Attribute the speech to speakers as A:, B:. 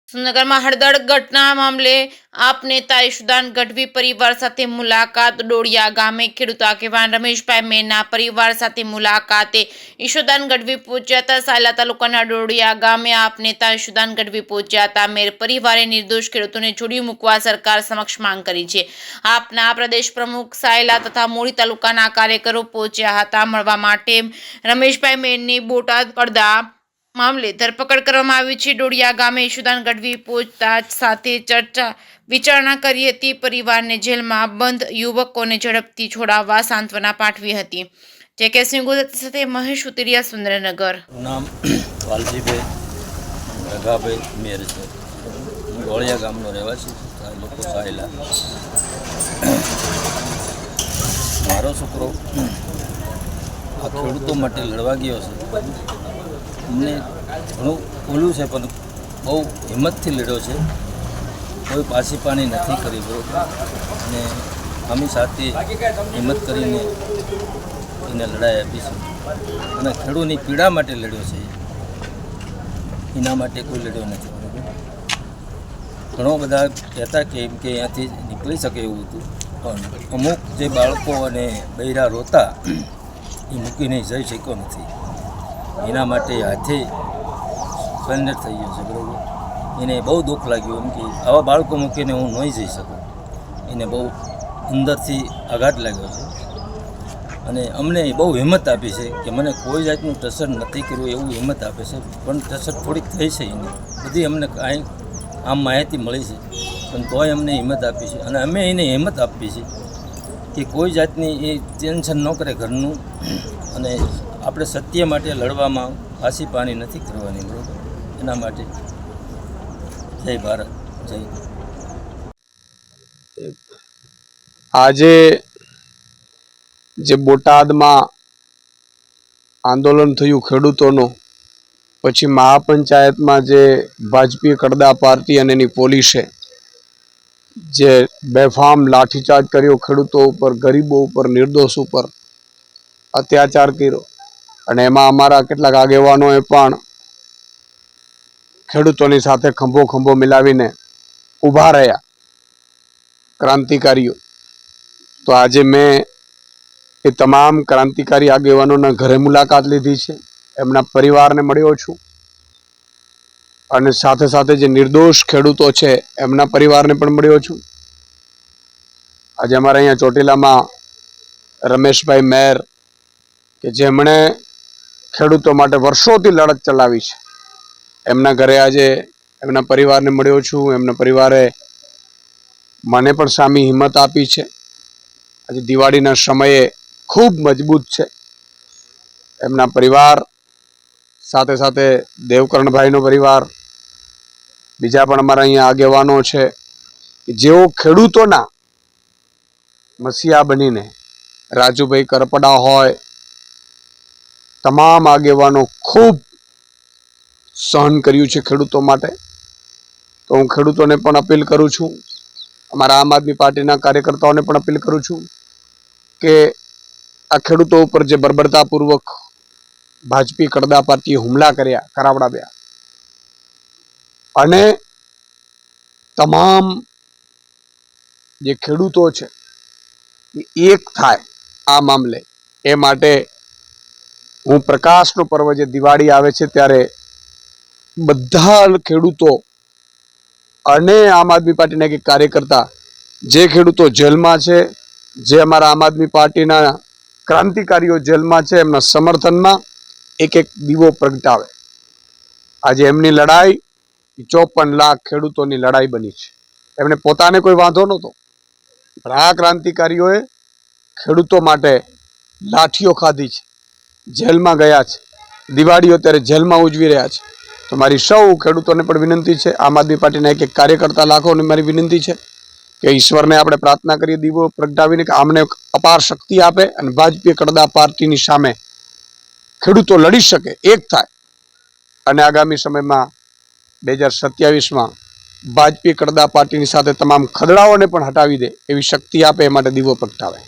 A: સુરનગર में हड़दड़ घटना मामले आप नेता ईशुदान गढ़वी परिवार साथे मुलाकात डोड़िया गामे खेडूत આગેવાન રમેશભાઈ મેના પરિવાર સાથે મુલાકાતે ઈશુદાન ગઢવી પહોંચ્યા હતા। સાયલા તાલુકાના ડોડિયા ગામે આપ નેતા ઈશુદાન ગઢવી પહોંચ્યા હતા। મેર પરિવારે નિર્દોષ ખેડૂતોને છોડી મૂકવા સરકાર સમક્ષ માંગ કરી છે। આપના પ્રદેશ પ્રમુખ સાયલા તથા મૂળી તાલુકાના કાર્યકરો પહોંચ્યા હતા। મળવા માટે રમેશભાઈ મેનની બોટાદ પડદા મામલે ધરપકડ કરવામાં આવી છે। ડોડિયા ગામે ઈશુદાન ગઢવી પહોંચતા સાથે ચર્ચા વિચારણા કરી હતી। પરિવારને જેલમાં બંધ યુવકોને ઝડપથી છોડાવવા સાંત્વના પાઠવી હતી। જે સિંહ ગુજરાતી સાથે મહેશ ઉતરિયા, સુરેન્દ્રનગર।
B: નામ વાલજીભાઈ રઘાભાઈ મેર છે। ડોળિયા ગામનો રહેવાસી લોકો સાયલા। મારો છોકરો આ ખેડૂતો માટે લડવા ગયો છે। અમને ઘણું ઓલું છે પણ બહુ હિંમતથી લડ્યો છે। કોઈ પાછી પાણી નથી કરી બરોબર, અને અમે સાથે હિંમત કરીને એને લડાઈ આપી છે, અને ખેડૂતની પીડા માટે લડ્યો છે। એના માટે કોઈ લડ્યો નથી બરોબર। ઘણો બધા કહેતા કે એમ કે અહીંયાથી નીકળી શકે એવું હતું, પણ અમુક જે બાળકો અને બૈરા રોતા એ મૂકીને જઈ શક્યો નથી। એના માટે હાથે સરેન્ડર થઈ ગયો છે બરાબર। એને બહુ દુઃખ લાગ્યું, એમ કે આવા બાળકો મૂકીને હું નહીં જઈ શકું। એને બહુ અંદરથી આઘાત લાગ્યો છે, અને અમને બહુ હિંમત આપી છે કે મને કોઈ જાતનું ટસર નથી કર્યું એવું હિંમત આપે છે। પણ ટસર થોડીક થઈ છે એની બધી અમને કાંઈ આમ માહિતી મળી છે, પણ તોય અમને હિંમત આપી છે, અને અમે એને હિંમત આપી છે કે કોઈ જાતની એ ટેન્શન ન કરે ઘરનું, અને આપણે સત્ય માટે લડવામાં પાછી પાણી નથી કરવાની બરાબર। એના માટે જય ભારત, જય।
C: આજે જે બોટાદમાં આંદોલન થયું ખેડૂતોનું, પછી મહાપંચાયતમાં જે ભાજપી કડદા પાર્ટી અને એની પોલીસે જે બેફામ લાઠીચાર્જ કર્યો ખેડૂતો ઉપર, ગરીબો ઉપર, નિર્દોષ ઉપર અત્યાચાર કર્યો, અને એમાં અમારા કેટલાક આગેવાનોએ પણ ખેડૂતોની સાથે ખંભો ખંભો મિલાવીને ઊભા રહ્યા, ક્રાંતિકારીઓ। તો આજે મેં એ તમામ ક્રાંતિકારી આગેવાનોના ઘરે મુલાકાત લીધી છે, એમના પરિવારને મળ્યો છું, અને સાથે સાથે જે નિર્દોષ ખેડૂતો છે એમના પરિવારને પણ મળ્યો છું। આજે અમારે અહીંયા ચોટીલામાં રમેશભાઈ મેર કે જેમણે ખેડૂતો માટે વર્ષોથી લડત ચલાવી છે, એમના ઘરે આજે એમના પરિવારને મળ્યો છું। એમના પરિવારે મને પણ સામી હિંમત આપી છે। આજે દિવાળીના સમયે ખૂબ મજબૂત છે એમના પરિવાર, સાથે સાથે દેવકરણભાઈનો પરિવાર, બીજા પણ અમારા અહીંયા આગેવાનો છે જેઓ ખેડૂતોના મસીહા બનીને, રાજુભાઈ કરપડા હોય, તમામ આગેવાનો ખૂબ સહન કર્યું છે ખેડૂતો માટે। તો હું ખેડૂતોને પણ અપીલ કરું છું, અમારા આમ આદમી પાર્ટીના કાર્યકર્તાઓને પણ અપીલ કરું છું કે આ ખેડૂતો ઉપર જે બર્બરતાપૂર્વક ભાજપી કડદા પાર્ટીએ હુમલા કરાવડાવ્યા, અને તમામ જે ખેડૂતો છે એ એક થાય આ મામલે, એ માટે હું પ્રકાશનો પર્વ જે દિવાળી આવે છે ત્યારે બધા ખેડૂતો અને આમ આદમી પાર્ટીના એક કાર્યકર્તા, જે ખેડૂતો જેલમાં છે, જે અમારા આમ આદમી પાર્ટીના ક્રાંતિકારીઓ જેલમાં છે, એમના સમર્થનમાં એક એક દીવો પ્રગટાવે। આજે એમની લડાઈ 54 લાખ ખેડૂતોની લડાઈ બની છે। એમને પોતાને કોઈ વાંધો નહોતો, પણ આ ક્રાંતિકારીઓએ ખેડૂતો માટે લાઠીઓ ખાધી છે, જેલમાં ગયા છે, દિવાળીઓ અત્યારે જેલમાં ઉજવી રહ્યા છે। તો મારી સૌ ખેડૂતોને પણ વિનંતી છે, આમ આદમી પાર્ટીના એક એક કાર્યકર્તા લાખોને મારી વિનંતી છે કે ઈશ્વરને આપણે પ્રાર્થના કરીએ દીવો પ્રગટાવીને કે આમને અપાર શક્તિ આપે, અને ભાજપી કડદા પાર્ટીની સામે ખેડૂતો લડી શકે, એક થાય, અને આગામી સમયમાં 2027માં ભાજપી કડદા પાર્ટીની સાથે તમામ ખદડાઓને પણ હટાવી દે એવી શક્તિ આપે, એ માટે દીવો પ્રગટાવે।